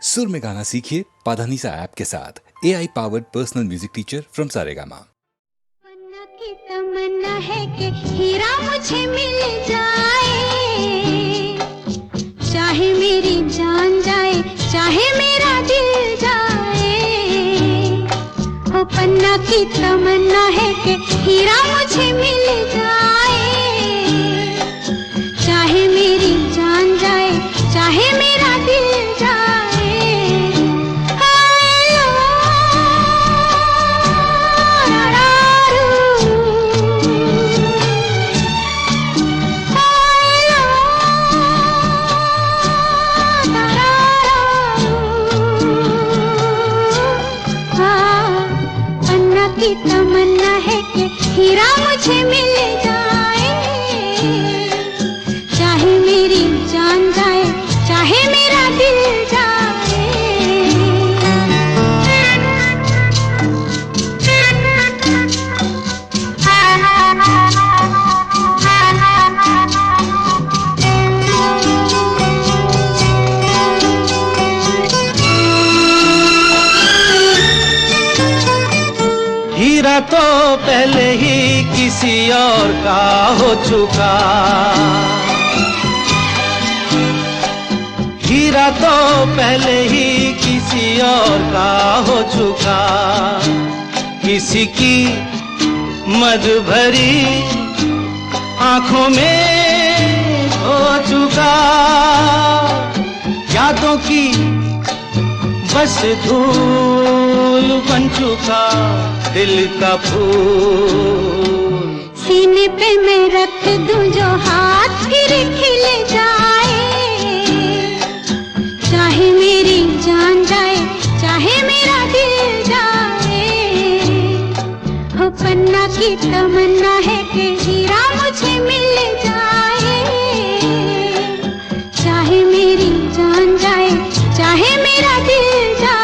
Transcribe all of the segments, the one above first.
सुर में गाना सीखिए पाधानीसा ऐप के साथ। AI powered personal music teacher from Saregama. Tamanna की तमन्ना है कि हीरा मुझे मिल जाए, चाहे मेरी जान जाए, चाहे मेरा दिल जाए। ओ पन्ना की तमन्ना है कि हीरा मुझे मिल जाए, चाहे मेरी जान जाए, चाहे मेरा दिल जाए। की तमन्ना है कि हीरा मुझे मिल जाए, चाहे मेरी जान जाए, चाहे मेरा दिल जाए। हीरा तो पहले ही किसी और का हो चुका, हीरा तो पहले ही किसी और का हो चुका। किसी की मद भरी आंखों में हो चुका, यादों की बस धूल बन चुका दिल का फूल। सीने पे मैं रख दूं जो हाथ फिर खिल जाए, चाहे मेरी जान जाए, चाहे मेरा दिल जाए। हो पन्ना की तमन्ना है कि हीरा मुझे मिल जाए, चाहे मेरी जान जाए, चाहे मेरा दिल जाए।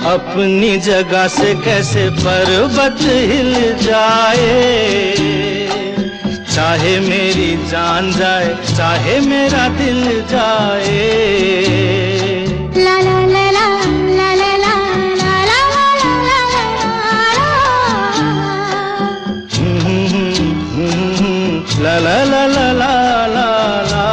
अपनी जगह से कैसे पर्वत हिल जाए, चाहे मेरी जान जाए, चाहे मेरा दिल जाए। ला ला ला ला ला ला ला ला ला ला ला ला ला ला ला।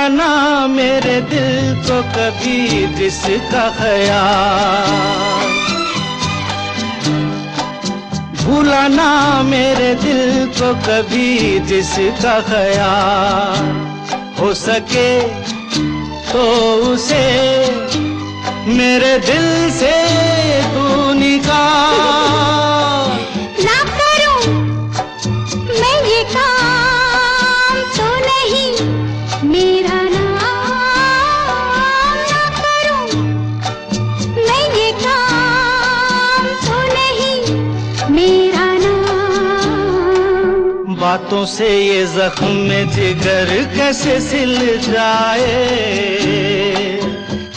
ना मेरे दिल को कभी जिसका ख्याल, भूला ना मेरे दिल को कभी जिसका ख्याल। हो सके तो उसे मेरे दिल से तू निकाल। ना करूं मैं ये काम तो नहीं मेरा नाम, ना करूं मैं ये काम तो नहीं मेरा नाम। बातों से ये जख्म जिगर कैसे सिल जाए,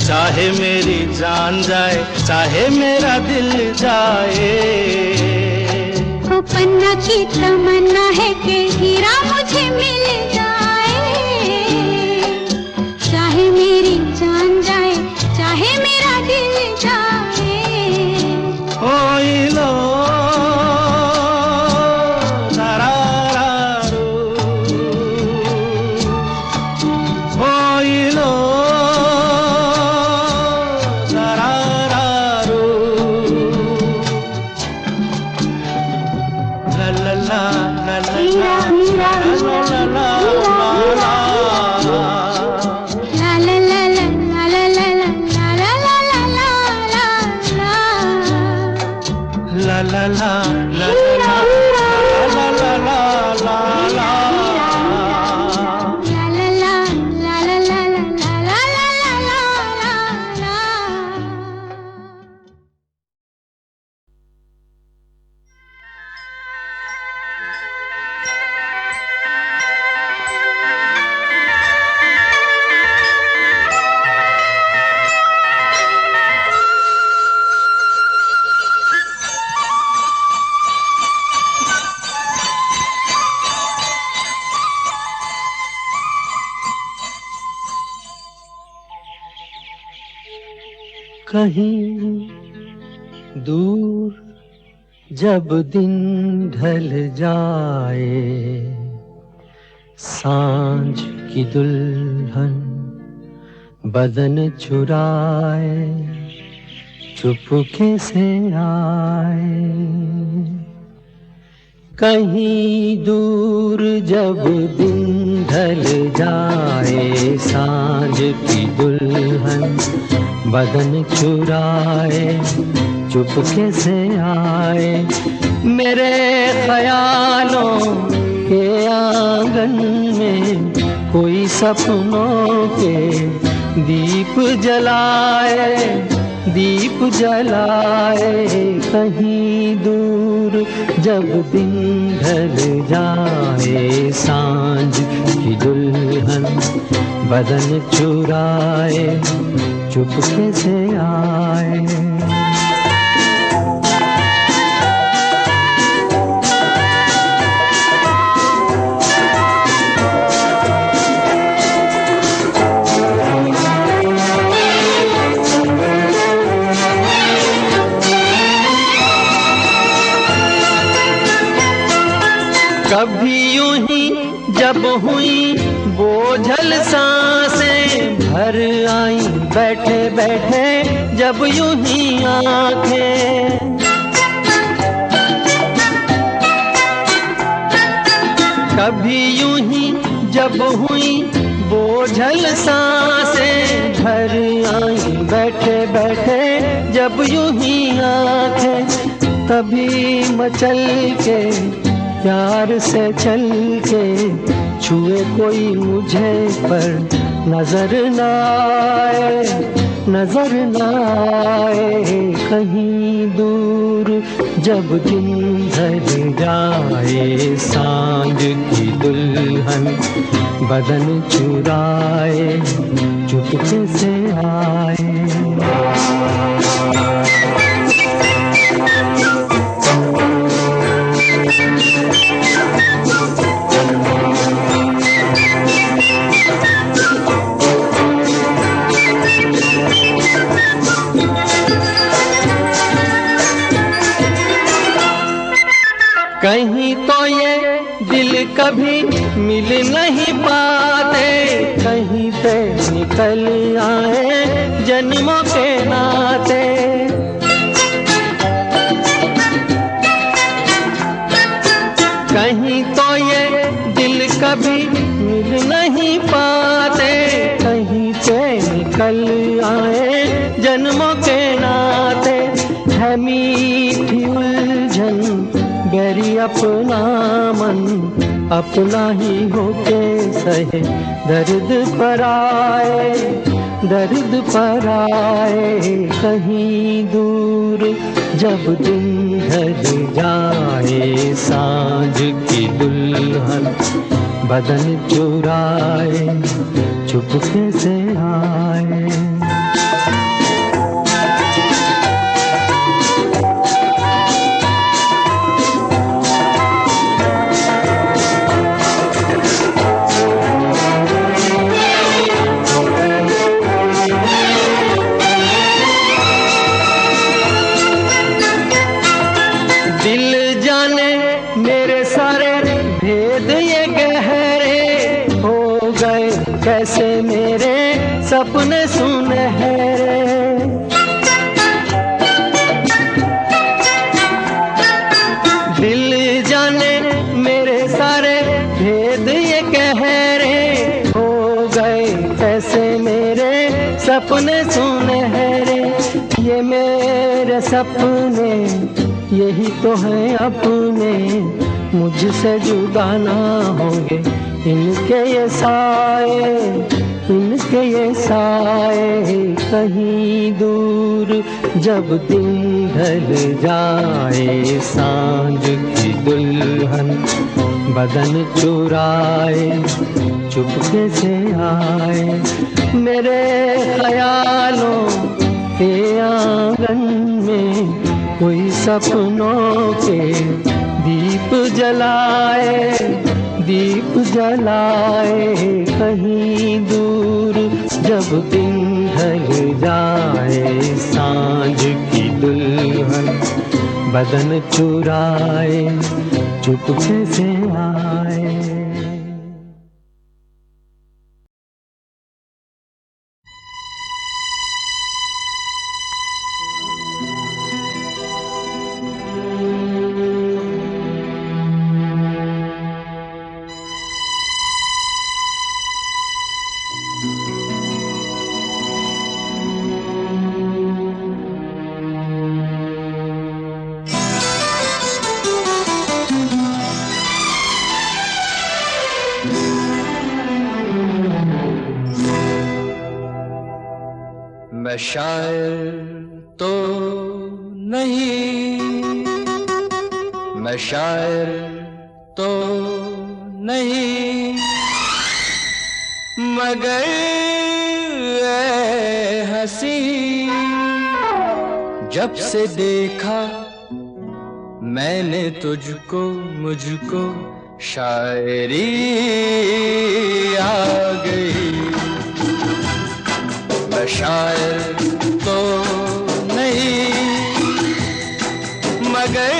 चाहे मेरी जान जाए, चाहे मेरा दिल जाए। ओ पन्ना की तमन्ना है कि हीरा मुझे मिल जाए, कहीं दूर जब दिन ढल जाए, सांझ की दुल्हन बदन चुराए चुपके से आए। कहीं दूर जब दिन ढल जाए, सांझ की दुल्हन बदन चुराए चुपके से आए। मेरे ख्यालों के आंगन में कोई सपनों के दीप जलाए, दीप जलाए। कहीं दूर जब दिन ढल जाए, सांझ की दुल्हन बदन चुराए चुपके से आए। कभी यूं ही जब हुई बोझल सांसें भर आई, बैठे बैठे जब यूं ही आंखें। कभी यूं ही जब हुई बोझल सांसें भर आई, बैठे बैठे जब यूं ही आंखें। तभी मचल के प्यार से चल के छुए कोई मुझे पर नजर न आए, नजर न आए। कहीं दूर जब दिन ढल जाए, सांझ की दुल्हन बदन चुराए चुपके से आए। कहीं तो ये दिल कभी मिल नहीं पाते, कहीं पे निकल आए जन्मों के नाते। कहीं तो ये दिल कभी मिल नहीं पाते, कहीं पे निकल आए जन्मों के नाते। है मीठी उलझन गैरी अपना मन, अपना ही होके सहे दर्द पर आए, दर्द पर आए। कहीं दूर जब दिन ढल जाए, सांझ की दुल्हन बदन चुराए चुपके से आए। दिल जाने मेरे सारे भेद ये गहरे हो गए, कैसे मेरे सपने सुनहरे। दिल जाने मेरे सारे भेद ये गहरे हो गए, कैसे मेरे सपने सुनहरे। ये मेरे सपने यही तो है अपने, मुझसे जुदा ना होंगे इनके ये साए, इनके ये साए। कहीं दूर जब दिन ढल जाए, सांझ की दुल्हन बदन चुराए चुपके से आए। मेरे ख्यालों के आंगन में कोई सपनों के दीप जलाए, दीप जलाए कहीं दूर, जब दिन ढल जाए सांझ की दुल्हन बदन चुराए चुपके से आए। मैं शायर तो नहीं, मैं शायर तो नहीं, मगर ऐ हंसी जब से देखा मैंने तुझको, मुझको शायरी आ गई। मैं शायर तो नहीं, मगर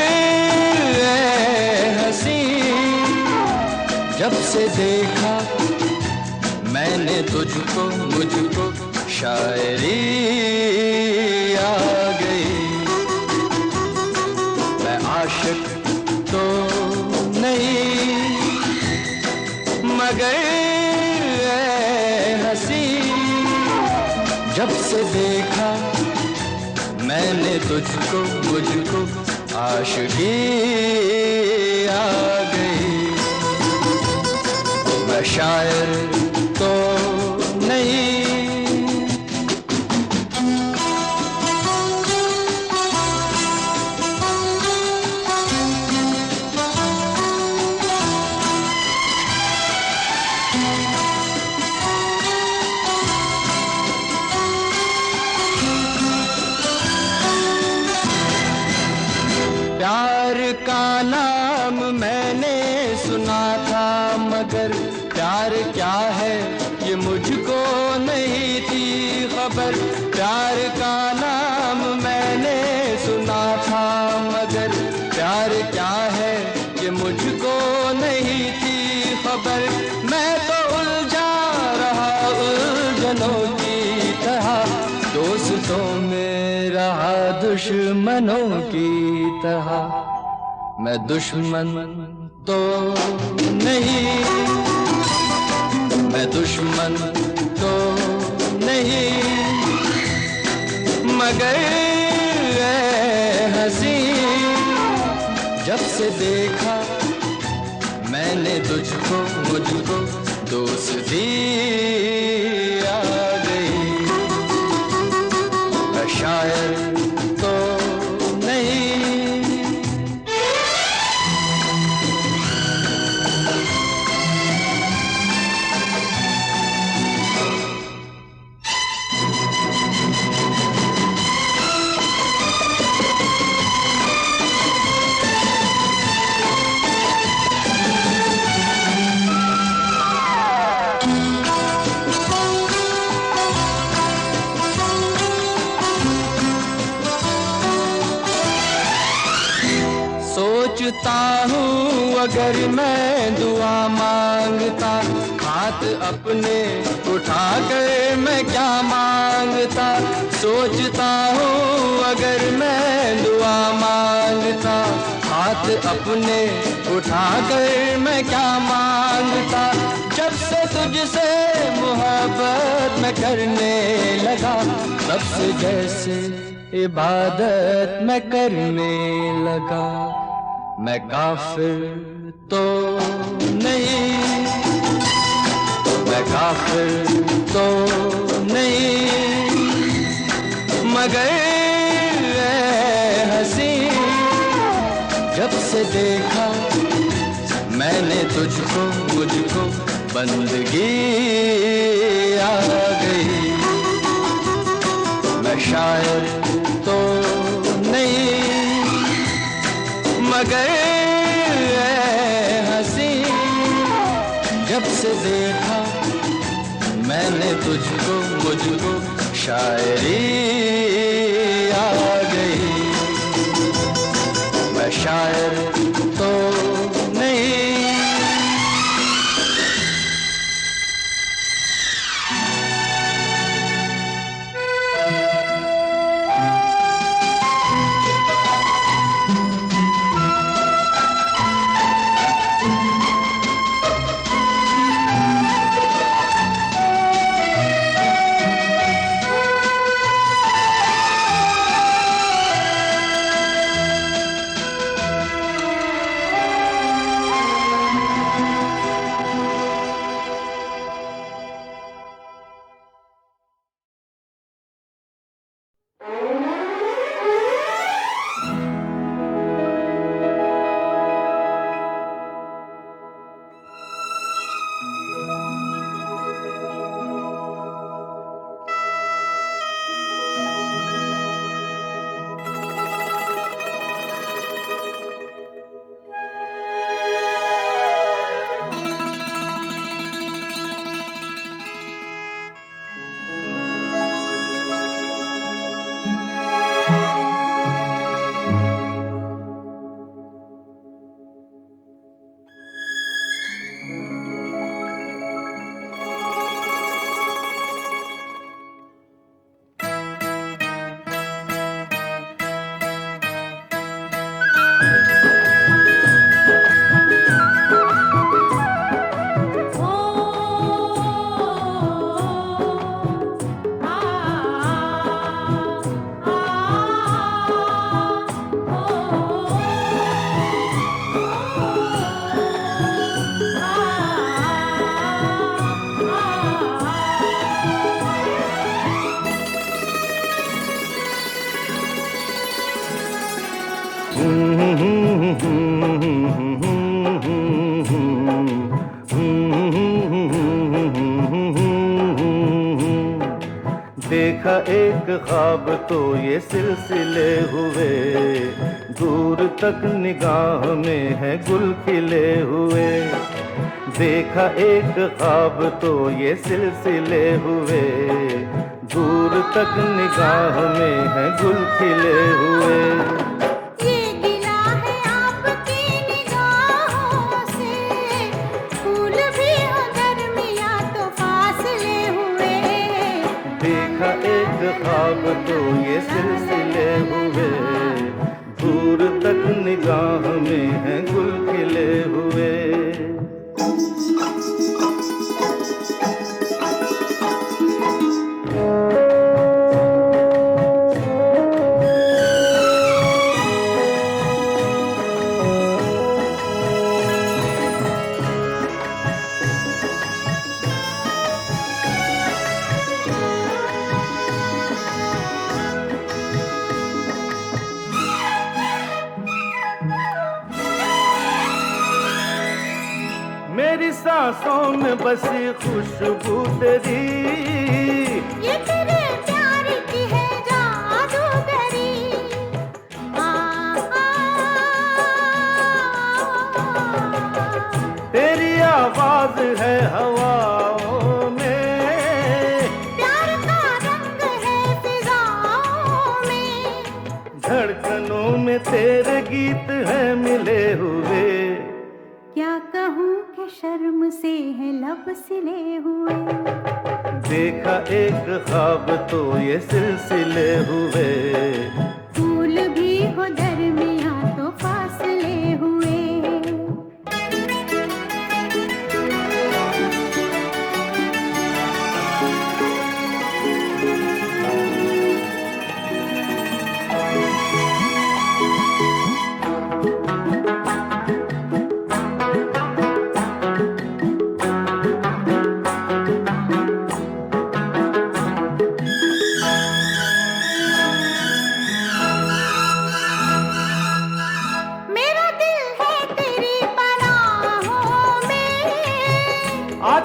ऐ हंसी जब से देखा मैंने तुझको, मुझको शायरी आ गई। मैं आशिक तो नहीं, मगर ऐ हंसी जब से देखा मैंने तुझको, मुझको आशिकी आ गई। मैं शायर तो नहीं, प्यार का नाम मैंने सुना था, मगर प्यार क्या है ये मुझको नहीं थी खबर। प्यार का नाम मैंने सुना था, मगर प्यार क्या है ये मुझको नहीं थी खबर। मैं तो उलझा रहा उलझनों की तरह, दोस्तों में रहा दुश्मनों की तरह। मैं दुश्मन तो नहीं, मैं दुश्मन तो नहीं, मगर ऐ हंसी जब से देखा मैंने तुझको, मुझको दोस्ती आ गई। मैं शायर तो नहीं, सोचता हूँ अगर मैं दुआ मांगता, हाथ अपने उठा कर मैं क्या मांगता। सोचता हूँ अगर मैं दुआ मांगता, हाथ अपने उठा कर मैं क्या मांगता। जब से तुझसे मोहब्बत मैं करने लगा, तब से जैसे इबादत मैं करने लगा। मैं काफिर तो नहीं, मैं काफिर तो नहीं, मगर ऐ हंसी जब से देखा मैंने तुझको, मुझको बंदगी आ गई। मैं शायर तो नहीं, मगर ऐ हंसी जब से देखा मैंने तुझको मुझको शायरी आ गई। मैं शायर तो नहीं। देखा एक ख्वाब तो ये सिलसिले हुए, दूर तक निगाह में है गुल खिले हुए। देखा एक ख्वाब तो ये सिलसिले हुए, दूर तक निगाह में है गुल खिले हुए। ये गिला है आपकी निगाहों से, फूल भी हो दरमियां तो फासले हुए। देखा एक ख्वाब तो ये सिलसिले हुए, दूर तक निगाह में है गुल खिले हुए। मेरी सांसों में बसी खुशबू तेरी, ये तेरे प्यार की है जादूगरी। तेरी आवाज है हवाओं में, प्यार का रंग है फिजाओं में। धड़कनों में तेरे गीत हैं मिले हुए। क्या कहूँ कि शर्म से है लब सिले हुए। देखा एक ख्वाब तो ये सिलसिले हुए, फूल भी हो दरमियां तो फासले हुए।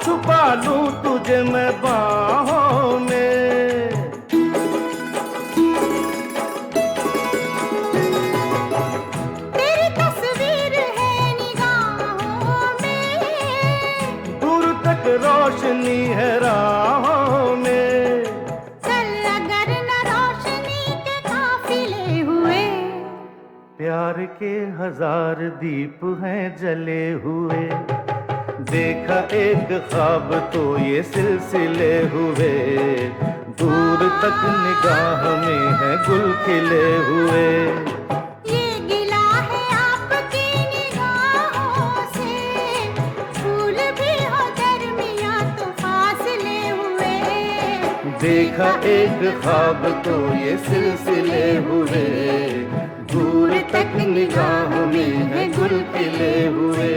छुपा लूं तुझे मैं बाहों में। तेरी तस्वीर है निगाहों में, दूर 1000 दीप हैं जले हुए। देखा एक ख्वाब तो ये सिलसिले हुए, दूर तक निगाह में है गुल खिले हुए। ये गिला है आपकी निगाहों से, फूल भी हो दरमियां तो फासले हुए। देखा एक ख्वाब तो ये सिलसिले हुए, दूर तक निगाह में है गुल खिले हुए।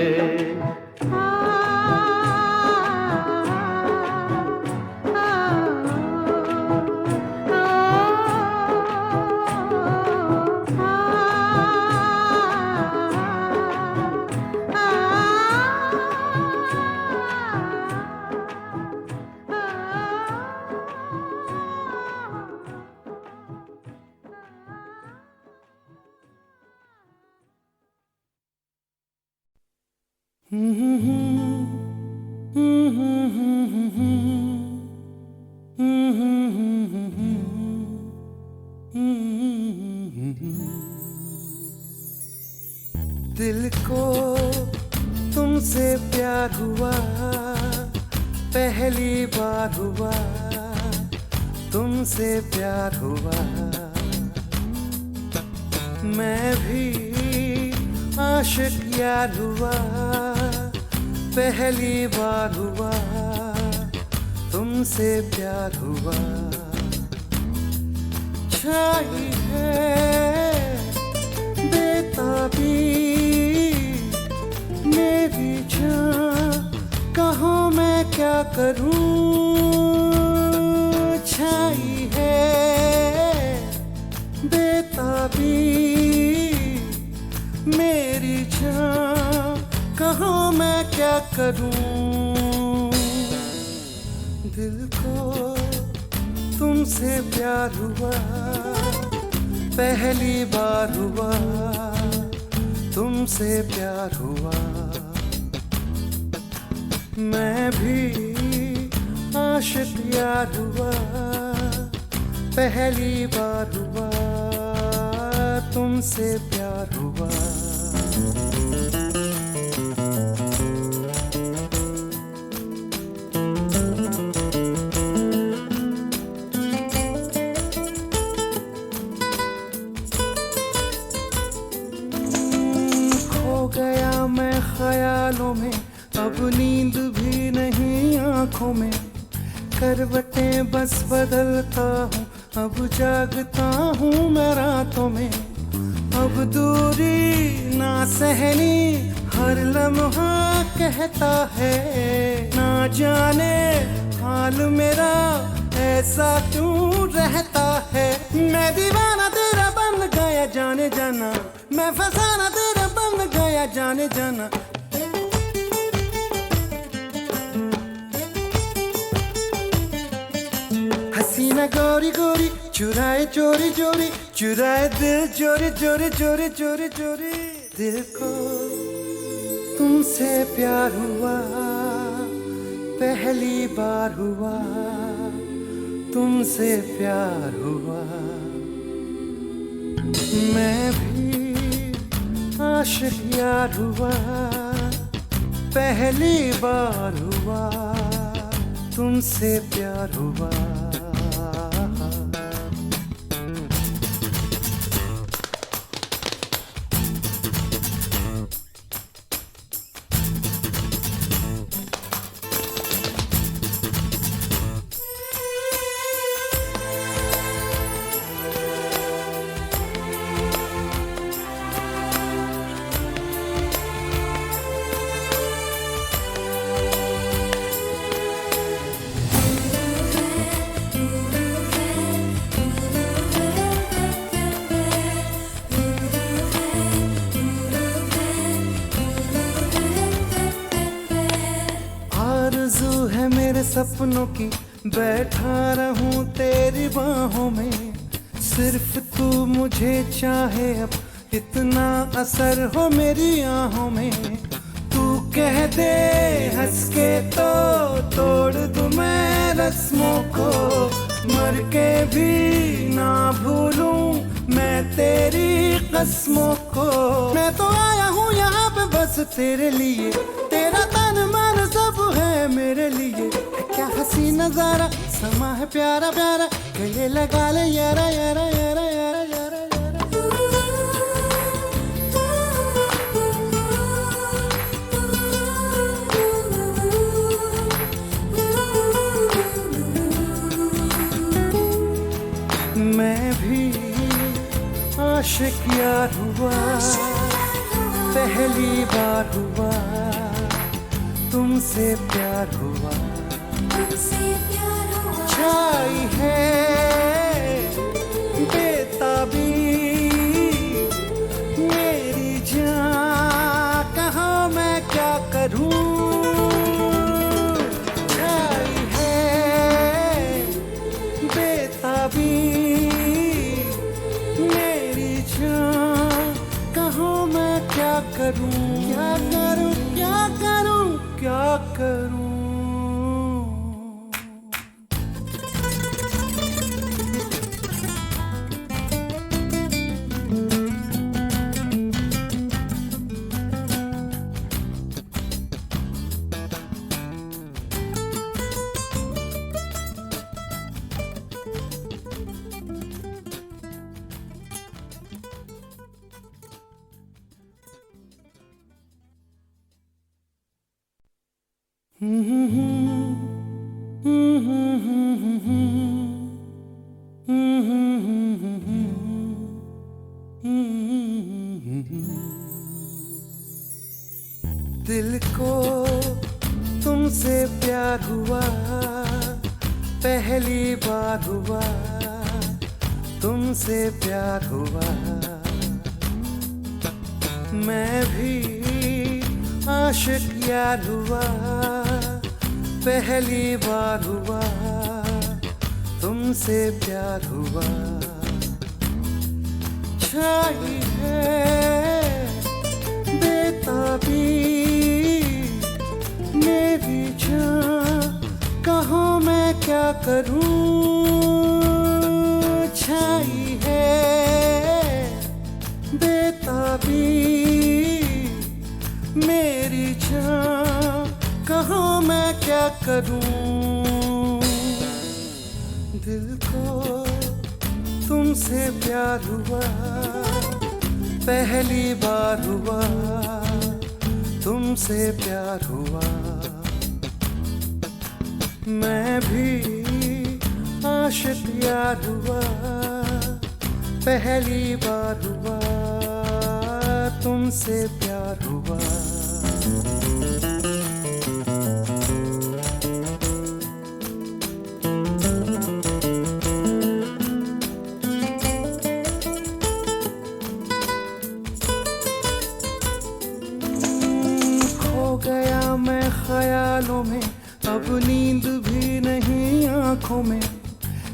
दिल को तुमसे प्यार हुआ, पहली बार हुआ, तुमसे प्यार हुआ। मैं भी आशिक यार हुआ, पहली बार हुआ, तुमसे प्यार हुआ। छाई है बेताबी मेरी जान, कहो मैं क्या करूं। छाई है बेताबी मेरी जान, कहो मैं क्या करूं। दिल को तुमसे प्यार हुआ, पहली बार हुआ, तुमसे प्यार हुआ। मैं भी आशिक यार हुआ, पहली बार हुआ, तुमसे प्यार हुआ। ख्यालों में अब नींद भी नहीं आंखों में, करवटें बस बदलता हूँ, अब जागता हूँ मैं रातों में। अब दूरी ना सहनी हर लम्हा कहता है, ना जाने हाल मेरा ऐसा क्यों रहता है। मैं दीवाना तेरा बन गया जाने जाना, मैं फसाना तेरा बन गया जाने जाना। हसीना गोरी गोरी चुराए चोरी चोरी, चुराए दिल चोरी चोरी चोरी चोरी चोरी। दिल को तुमसे प्यार हुआ, पहली बार हुआ, तुमसे प्यार हुआ। मैं भी आशिक यार हुआ, पहली बार हुआ, तुमसे प्यार हुआ। सपनों की बैठा रहूं तेरी बाहों में, सिर्फ तू मुझे चाहे अब इतना असर हो मेरी आहों में। तू कह दे हंस के तो तोड़ दूं मैं रस्मों को, मर के भी ना भूलूं मैं तेरी कस्मों को, मैं तो आया हूँ यहाँ पे बस तेरे लिए, तेरा तन मन सब है मेरे लिए। क्या हसी नजारा समा है प्यारा प्यारा, गले लगा ले यारा यारा यारा यारा यारा यारा। मैं भी आशिक यार हुआ, पहली बार हुआ, तुमसे प्यार हुआ, छाई है बेताबी मेरी जान, कहाँ मैं क्या करूं, छाई है बेताबी मेरी जान, कहाँ मैं क्या करूं, क्या करूं क्या करूं क्या करूं। दिल को तुमसे प्यार हुआ, पहली बार हुआ, तुमसे प्यार हुआ। मैं भी आशिक यार हुआ, पहली बार हुआ, तुमसे प्यार हुआ। छाई है बेताबी मेरी जान, कहाँ मैं क्या करूं, छाई है बेताबी मेरी जान, कहाँ मैं क्या करूं। दिल को तुमसे प्यार हुआ, पहली बार हुआ, तुमसे प्यार हुआ। मैं भी आशिक यार हुआ, पहली बार हुआ, तुमसे प्यार हुआ। ख्यालों में अब नींद भी नहीं आंखों में,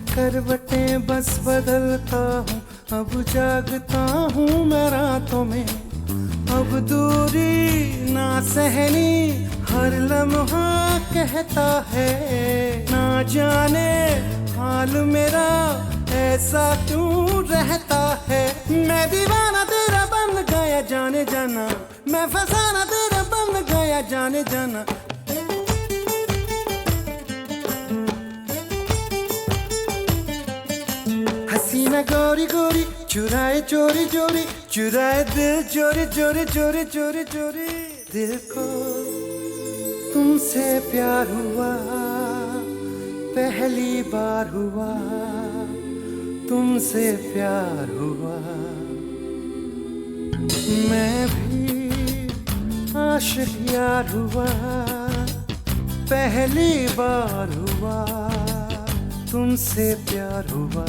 करवटें बस बदलता हूँ, अब जागता हूँ मैं रातों में। अब दूरी ना सहनी हर लम्हा कहता है, ना जाने हाल मेरा ऐसा क्यों रहता है। मैं दीवाना तेरा बन गया जाने जाना, मैं फसाना तेरा बन गया जाने जाना। हसीना गोरी गोरी चुराए चोरी चोरी, चुराए दिल चोरी चोरी चोरी चोरी चोरी। दिल को तुमसे प्यार हुआ, पहली बार हुआ, तुमसे प्यार हुआ। मैं भी आशिक यार हुआ, पहली बार हुआ, तुमसे प्यार हुआ।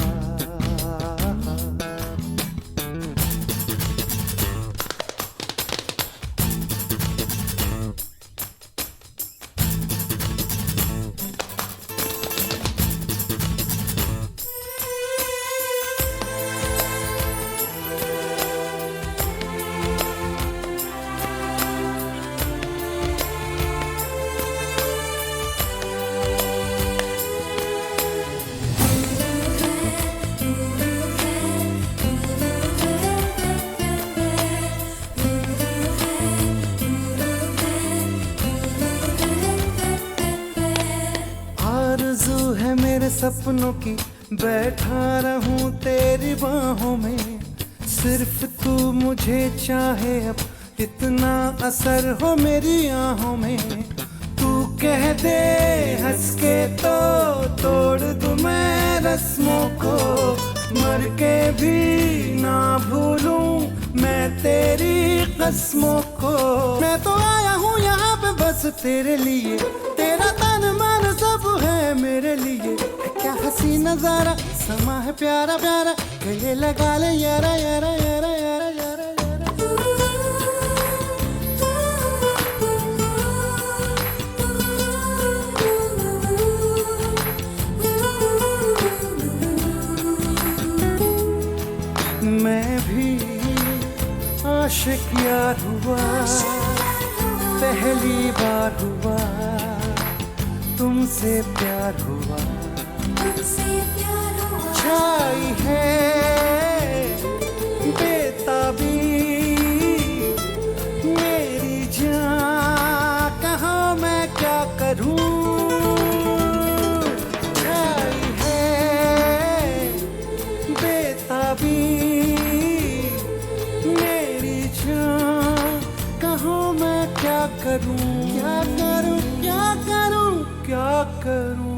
आरज़ू है मेरे सपनों की, बैठा रहूं तेरी बाहों में। सिर्फ तू मुझे चाहे, अब इतना असर हो मेरी आहों में। तू कह दे हंस के तो तोड़ दूं मैं रस्मों को, मर के भी ना भूलूं मैं तेरी कस्मों को। मैं तो आया हूँ यहाँ पे बस तेरे लिए, तेरा तन मन सब है मेरे लिए। क्या हंसी नजारा समा है प्यारा प्यारा, गले लगा ले यारा यारा यारा यारा यारा यारा। मैं भी आशिक यार हुआ, पहली बार हुआ तुमसे प्यार हुआ। छाई है बेताबी मेरी जान, कहाँ मैं क्या करूं। छाई है बेताबी मेरी जान, कहाँ मैं क्या करूं। क्या करूं क्या करूं क्या करूं।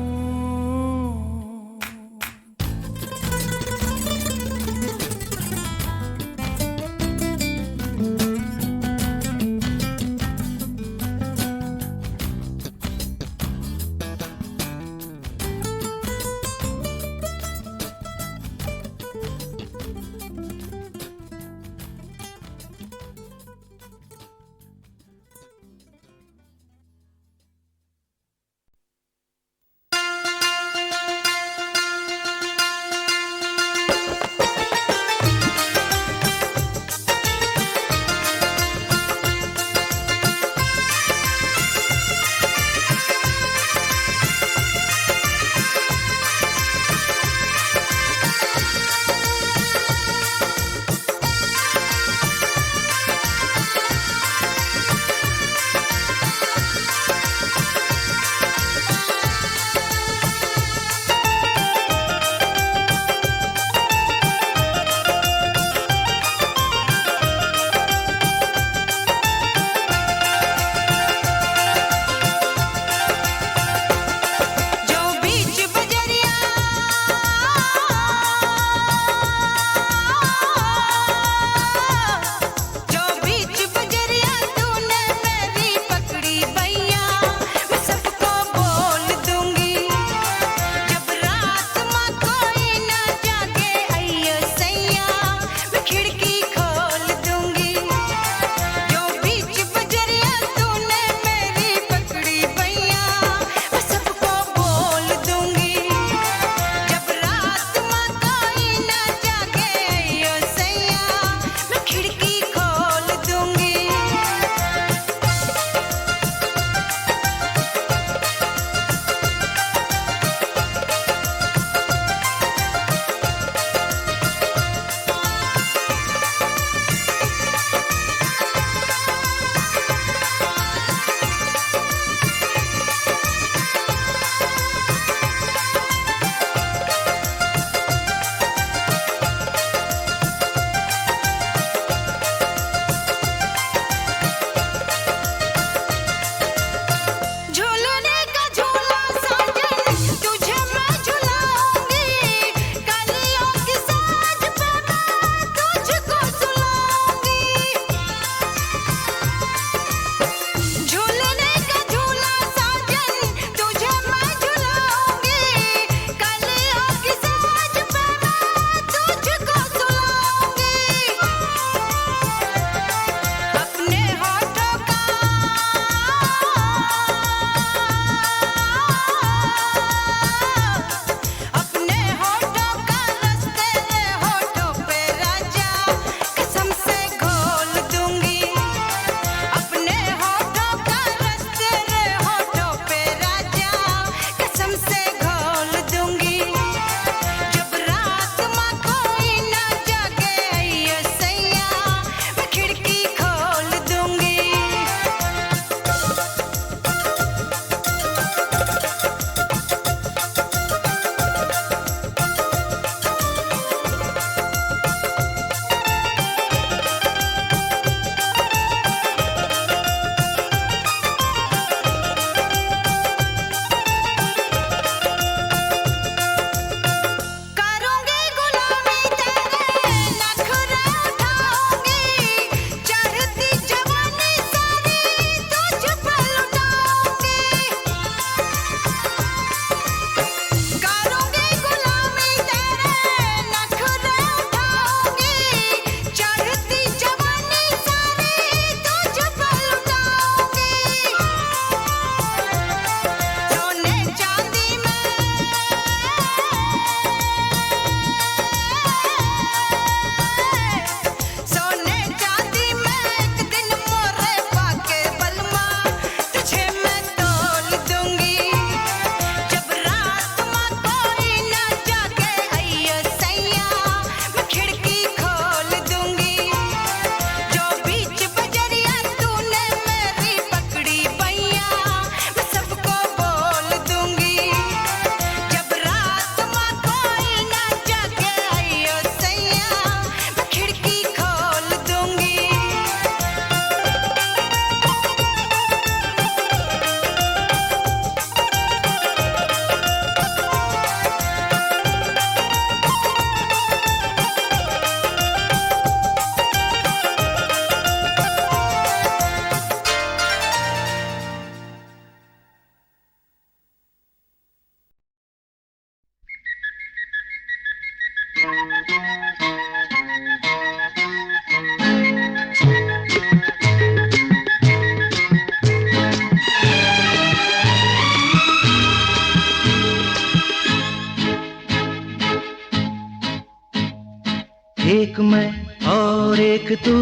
एक मैं और एक तू,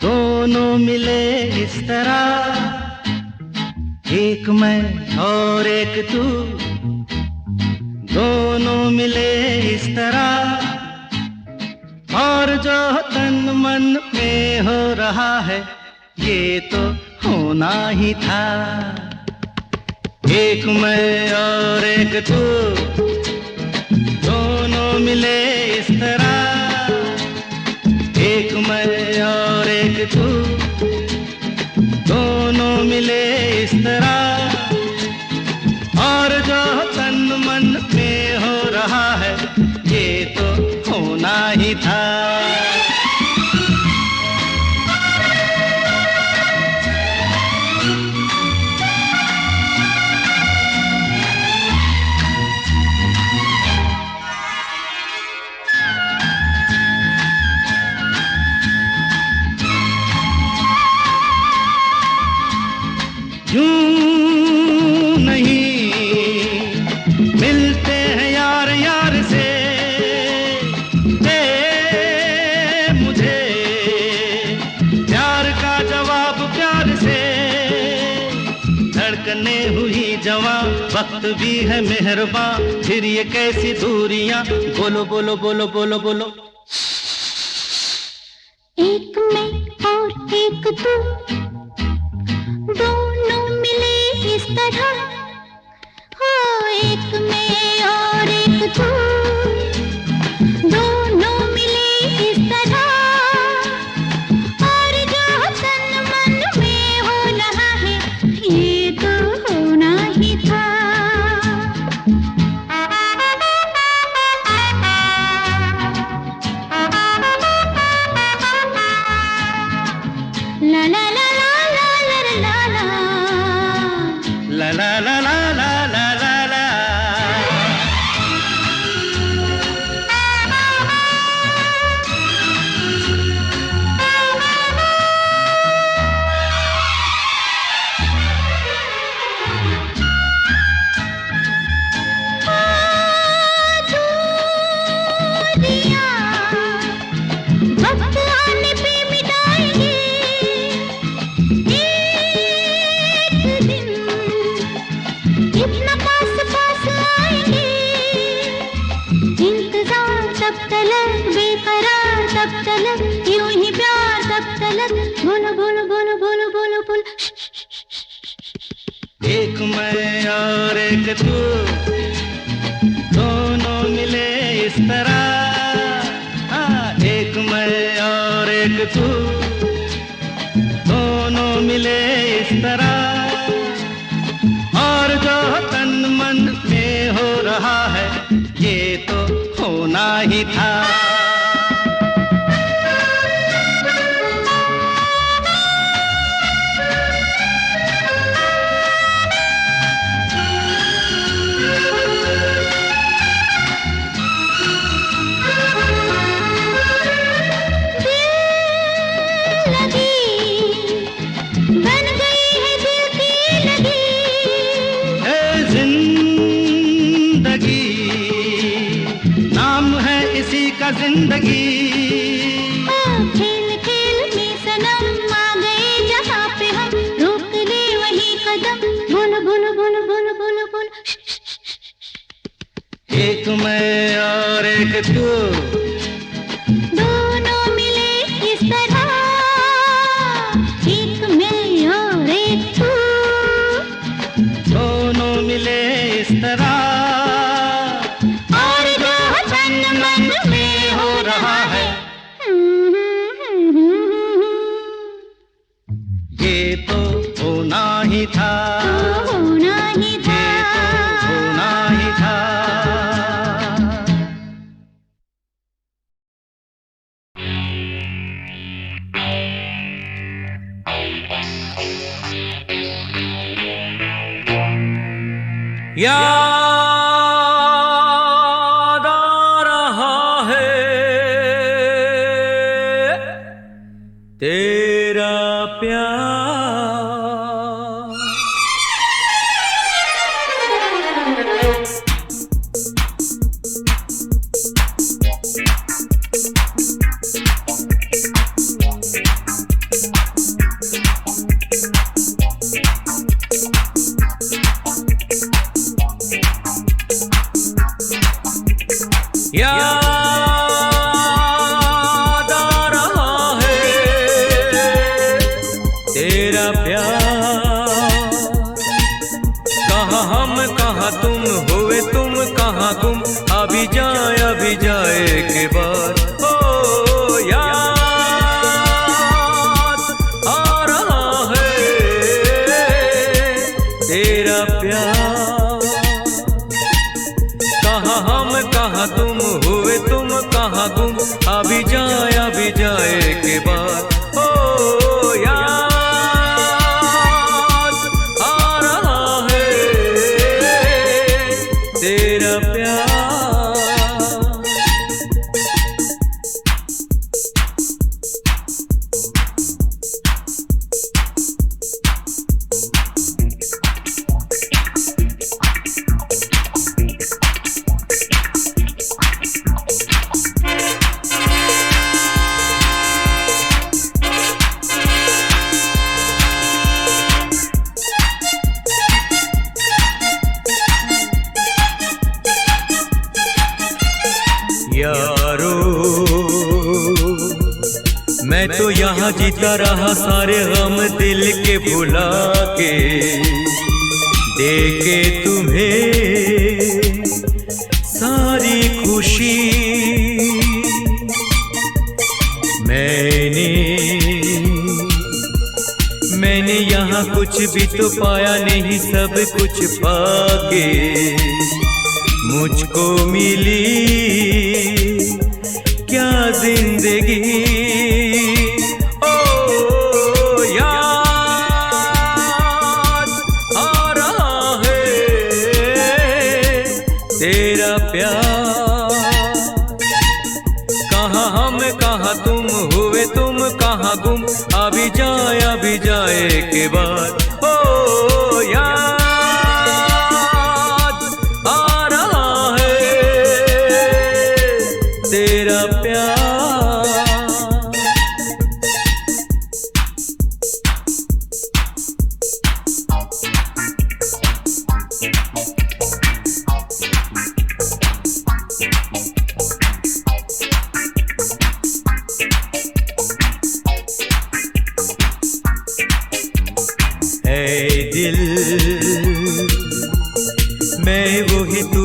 दोनों मिले इस तरह। एक मैं और एक तू, दोनों मिले इस तरह। और जो तन मन में हो रहा है ये तो होना ही था। एक मैं और एक तू, दोनों मिले इस तरह। एक मैं और एक तू, दोनों मिले इस तरह। और जो तन मन में हो रहा है ये तो होना ही था। यूं नहीं मिलते हैं यार यार से, दे मुझे प्यार का जवाब प्यार से। धड़कने हुई जवां, वक्त भी है मेहरबान, फिर ये कैसी दूरियां। बोलो बोलो बोलो बोलो बोलो। एक मैं और एक तू, दोनों मिले इस तरह। हो एक मैं और एक तू, दोनों मिले इस तरह। और जो तन मन में हो रहा है ये तो होना ही था। ला ला ला ला ला ला ला ला ला ला ला ला ला ला ला। वक्त आने पे मिटाएंगे एक दिन, इतना पास पास आएंगे। इंतजार तब तलक, बेकरार तब तलक, यूं ही प्यार तब तलक। बोलो बोलो बोलो बोलो बोलो बोलो। एक मैं और एक तू, दोनों मिले इस तरह। हाँ, एक मैं और एक तू, दोनों मिले इस तरह। और जो तन मन में हो रहा है ये तो होना ही था। बन गई है दिल की लगी। है जिंदगी, नाम है इसी का जिंदगी। खेल खेल में सनम आ गए जहाँ पे हम, रोक ले वही कदम। बोलो बोलो बोलो बोलो बोलो बोलो। एक मैं और एक तू, दोनों मिले इस तरह। एक मैं और एक तू, दोनों मिले इस तरह। और जो तन मन में हो रहा है ये तो होना ही था। होना ही था। ये तो होना ही था। याद आ रहा है तेरा प्यार। याद आ रहा है तेरा प्यार। कहाँ हम कहाँ तुम, हुए तुम कहाँ गुम, अभी जाए के बाद। ओ याद आ रहा है तेरा प्यार। कहाँ हम कहाँ तुम, हुए तुम कहाँ गुम, अभी जाए के बाद। ओ याद आ रहा है तेरा प्यार। यारो मैं तो यहाँ जीता रहा सारे गम दिल के भुला के, देके तुम्हें सारी खुशी। मैंने यहाँ कुछ भी तो पाया नहीं, सब कुछ पाके मुझको मिली क्या जिंदगी। ओ याद आ रहा है तेरा प्यार। कहाँ हम कहाँ तुम, हुए तुम कहाँ गुम, अभी जाए के बाद। ओ याद आ रहा है तेरा प्यार। है दिल मैं वही तू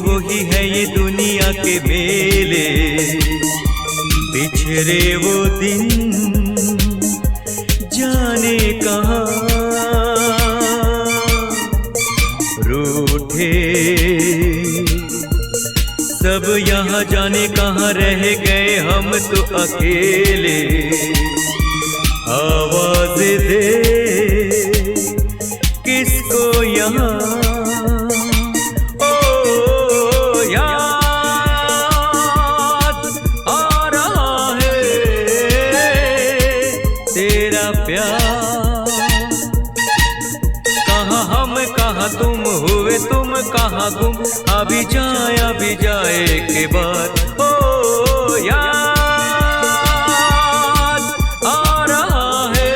वही है ये दुनिया के मेले। बिछड़े वो दिन जाने कहाँ, रूठे सब यहाँ जाने कहाँ, रह गए हम तो अकेले। आवाज दे किसको यहाँ। ओ याद आ रहा है तेरा प्यार। कहाँ हम कहाँ तुम, हुए तुम कहाँ गुम, अभी जाए के बाद। ओ याद आ रहा है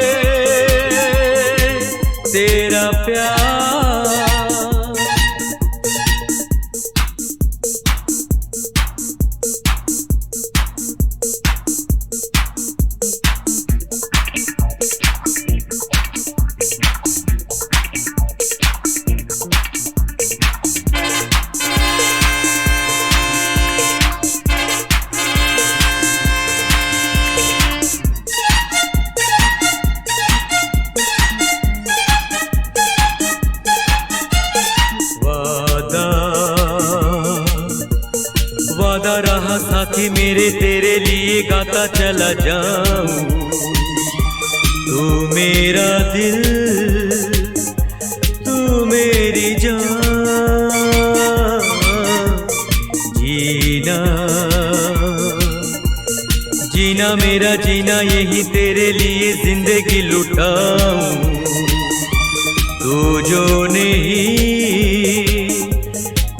तेरा प्यार। वादा रहा साथी मेरे, तेरे लिए गाता चला जाऊं। तू मेरा दिल, तू मेरी जान। जीना मेरा जीना, यही तेरे लिए जिंदगी लुटाऊं। तू जो नहीं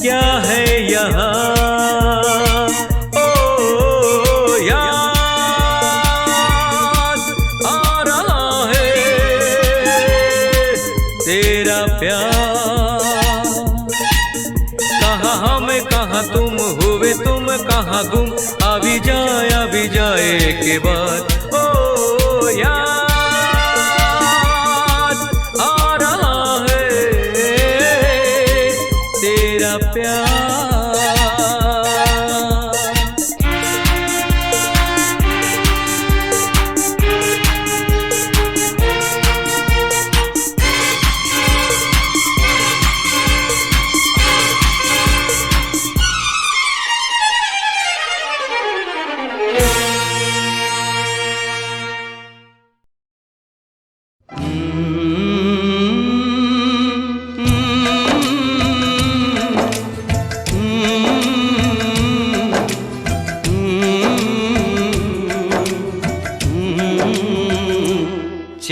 क्या है यहाँ। तेरा प्यार कहाँ हम कहाँ तुम, हुए तुम कहाँ गुम, अभी जाए के बाद। ओ याद आ रहा है तेरा प्यार।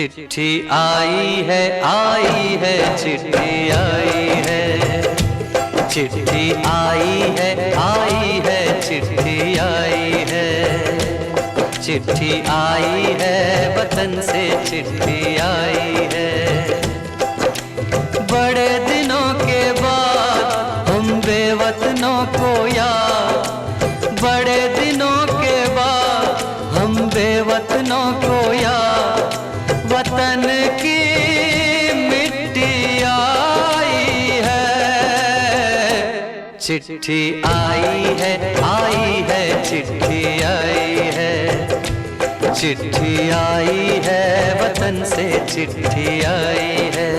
चिट्ठी आई है चिट्ठी आई है, चिट्ठी आई है चिट्ठी आई है, चिट्ठी आई है वतन से चिट्ठी आई है। बड़े दिनों के बाद हम बेवतनों को याद, बड़े दिनों के बाद हम बेवतनों को याद, वतन की मिट्टी आई है। चिट्ठी आई है चिट्ठी आई है, चिट्ठी आई है वतन से चिट्ठी आई है।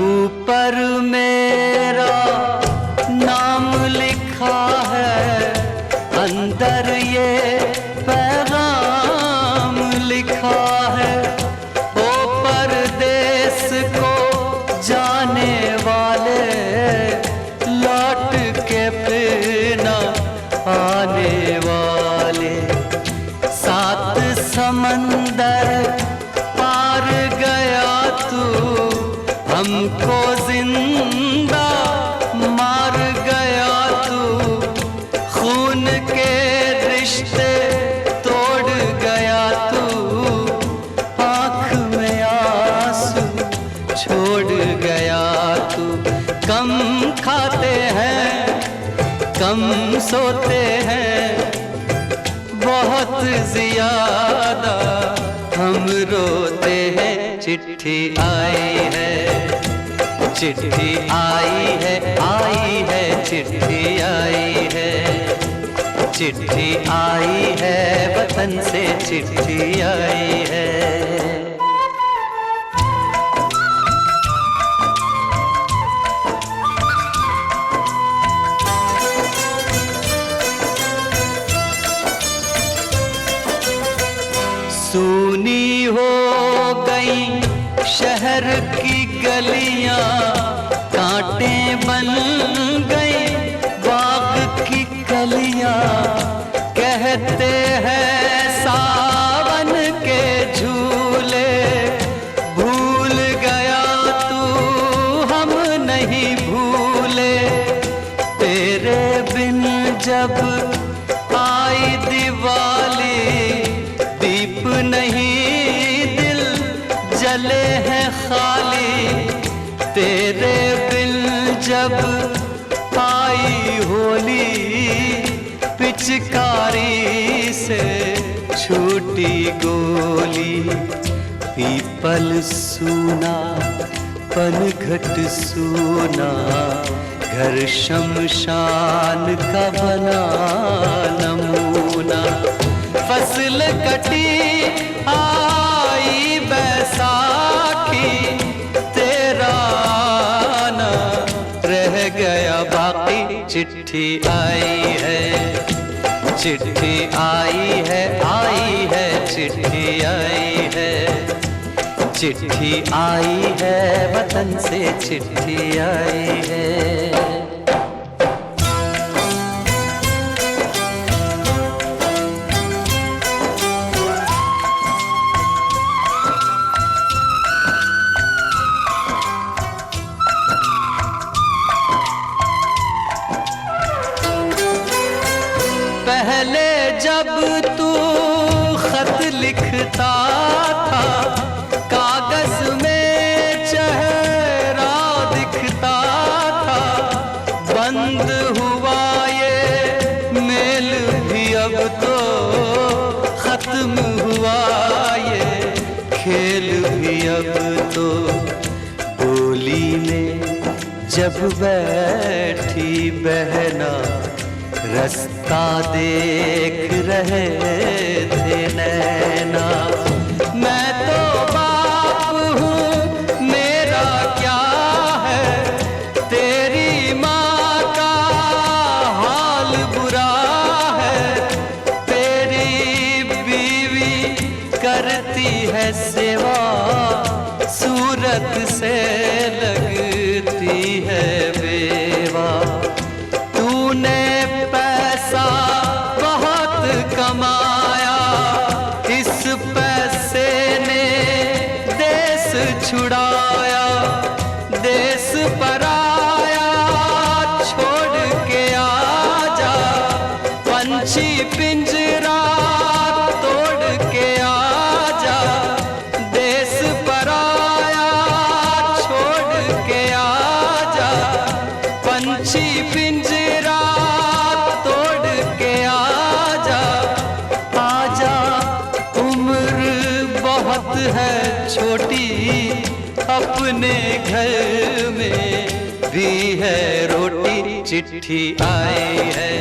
ऊपर मेरा नाम लिखा है, अंदर ये पैगाम लिखा है। ओ परदेस को जाने वाले, लौट के फिर न आने वाले, सात समंदर पार गया तू, हमको जिंदा मार गया तू, खून के रिश्ते तोड़ गया तू, आँख में आंसू छोड़ गया तू। कम खाते हैं कम सोते हैं, बहुत ज्यादा हम रोते हैं। चिट्ठी आई है चिट्ठी आई है चिट्ठी आई है, चिट्ठी आई है वतन से चिट्ठी आई है। सूनी हो गई शहर की गलियां, कांटे बन गई बाग की कलियां, कहते हैं सावन के झूले, भूल गया तू हम नहीं भूले। तेरे बिन जब आई दिवाली, दीप नहीं दिल जले हैं खाली, तेरे बिन जब आई होली, पिचकारी से छूटी गोली। पीपल सूना पनघट सूना, घर शमशान का बना नमूना। फसल कटी आई बैसाखी, तेरा आना रह गया बाकी। चिट्ठी आई है चिट्ठी आई है चिट्ठी आई है, चिट्ठी आई है वतन से चिट्ठी आई है। पहले जब तू खत लिखता था, कागज में चेहरा दिखता था। बंद हुआ ये मेल भी अब तो, खत्म हुआ ये खेल भी अब तो। डोली में जब बैठी बहना, रास्ता देख रहे थे नैना। मैं तो बाप हूँ, मेरा क्या है, तेरी माँ का हाल बुरा है। तेरी बीवी करती है सेवा, सूरत से लगती है बेवा। तूने पैसा बहुत कमाया, इस पैसे ने देश छुड़ाया। देश पराया छोड़ के आजा, पंछी पिंजरा तोड़ के आजा। देश पराया छोड़ के आजा, पंछी पिंजरा तोड़ के आजा। आजा उम्र बहुत है छोटी, अपने घर में भी है रोटी। चिट्ठी आई है,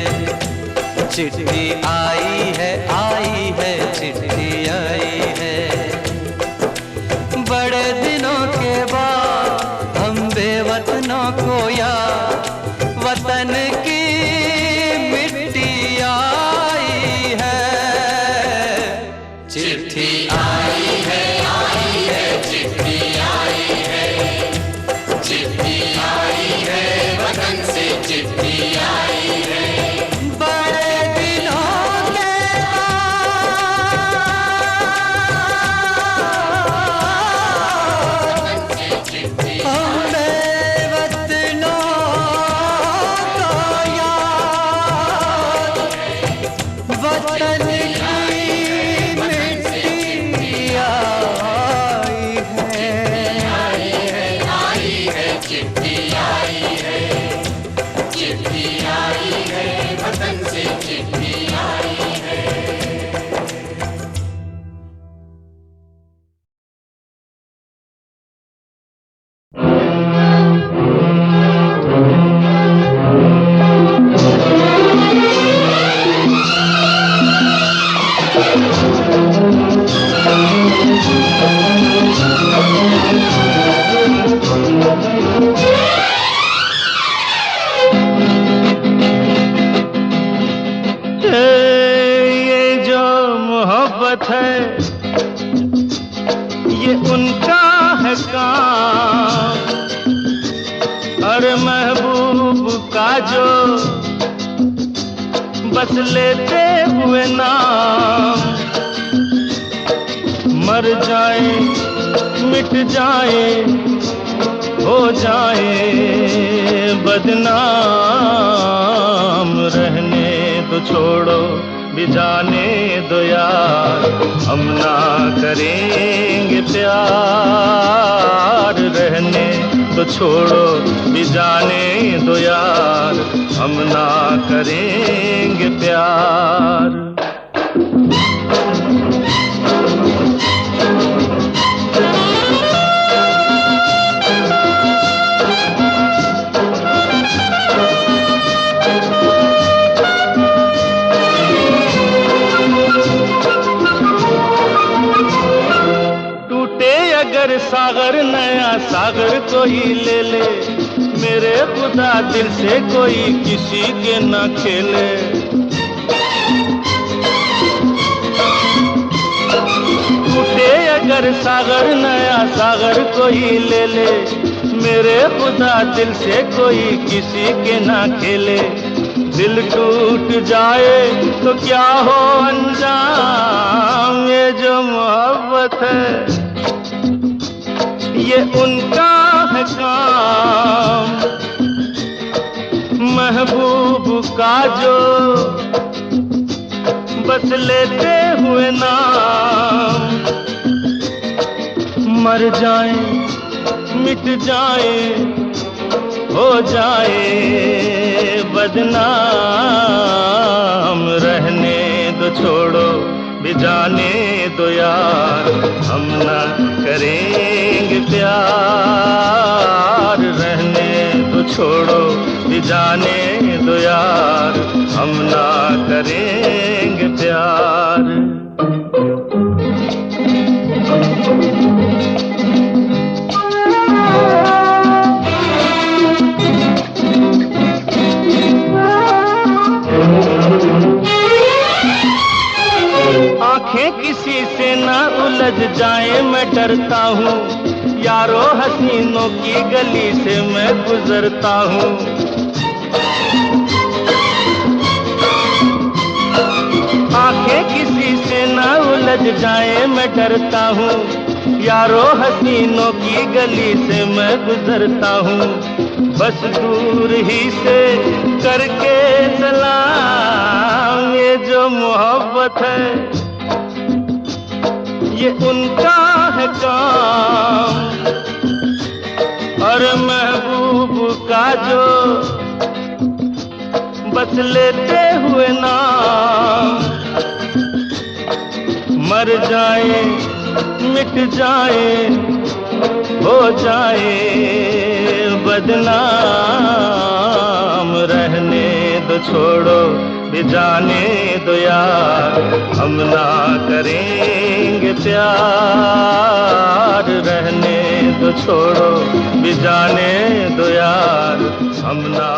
चिट्ठी आई है, आई है, चिट्ठी आई है। बड़े दिनों के बाद हम बेवतनों को याद, वतन की मिट्टी आई है। चिट्ठी आई है, चिट्ठी आई है, चिट्ठी आई है, वतन से चिट्ठी आई है। बड़े दिनों के ये उनका है काम। अरे महबूब का जो बस लेते हुए नाम, मर जाए मिट जाए हो जाए बदनाम। रहने तो छोड़ो भी जाने दो यार, हम ना करेंगे प्यार। रहने तो छोड़ो भी जाने दो यार, हम ना करेंगे प्यार। सागर नया सागर कोई ले ले, मेरे खुदा दिल से कोई किसी के न खेले। टूटे अगर सागर नया सागर कोई ले ले, मेरे खुदा दिल से कोई किसी के न खेले। दिल टूट जाए तो क्या हो अंजाम, ये जो मोहब्बत है ये उनका है काम। महबूब का जो बस लेते हुए नाम। मर जाए मिट जाए हो जाए बदनाम, रहने दो छोड़ो भी जाने दो यार, हम ना करेंगे प्यार। रहने दो छोड़ो भी जाने दो यार, हम ना करेंगे प्यार। आंखें किसी से ना उलझ जाए मैं डरता हूँ, यारो हसीनों की गली से मैं गुजरता हूँ। आंखें किसी से ना उलझ जाए मैं डरता हूँ, यारो हसीनों की गली से मैं गुजरता हूँ। बस दूर ही से करके सलाम, ये जो मोहब्बत है ये उनका है काम, और महबूब का जो बस लेते हुए नाम। मर जाए मिट जाए हो जाए बदनाम, रहने दो छोड़ो भी जाने दो यार, हम ना करेंगे प्यार। रहने दो छोड़ो भी जाने दो यार, हम ना